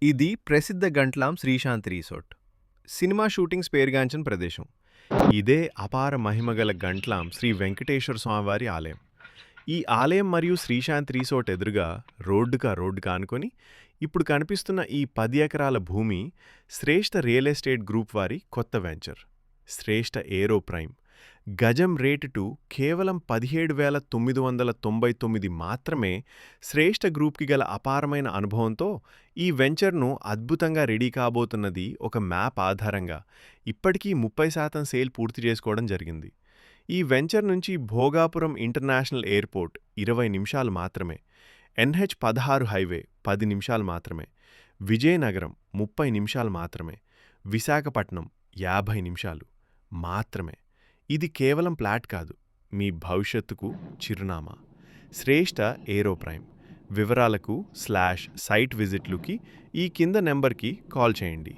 ఇది ప్రసిద్ధ గంట్లాం Sreesanth resort. Cinema shootings పేరుగాంచిన ప్రదేశం. ఇదే అపార మహిమగల గంట్లాం శ్రీ వెంకటేశ్వర స్వామివారి ఆలయం. ఈ ఆలయం మరియు శ్రీశాంత్ రిసార్ట్ ఎదురుగా రోడ్డుగా ఆనుకొని ఇప్పుడు కనిపిస్తున్న ఈ 10 ఎకరాల భూమి శ్రేష్ఠ రియల్ ఎస్టేట్ గ్రూప్ వారి కొత్త వెంచర్. శ్రేష్ఠ ఏరో ప్రైమ్. గజం రేటు కేవలం 17,999 మాత్రమే. శ్రేష్ఠ గ్రూప్కి గల అపారమైన అనుభవంతో ఈ వెంచర్ను అద్భుతంగా రెడీ కాబోతున్నది. ఒక మ్యాప్ ఆధారంగా ఇప్పటికీ 30% సేల్ పూర్తి చేసుకోవడం జరిగింది. ఈ వెంచర్ నుంచి భోగాపురం ఇంటర్నేషనల్ ఎయిర్పోర్ట్ 20 నిమిషాలు మాత్రమే. NH-16 హైవే 10 నిమిషాలు మాత్రమే. విజయనగరం 30 నిమిషాలు మాత్రమే. విశాఖపట్నం 50 నిమిషాలు మాత్రమే. ఇది కేవలం ప్లాట్ కాదు, మీ భవిష్యత్తుకు చిరునామా. శ్రేష్ఠ ఏరో ప్రైమ్. వివరాలకు /సైట్ విజిట్లుకి ఈ కింద నెంబర్కి కాల్ చేయండి.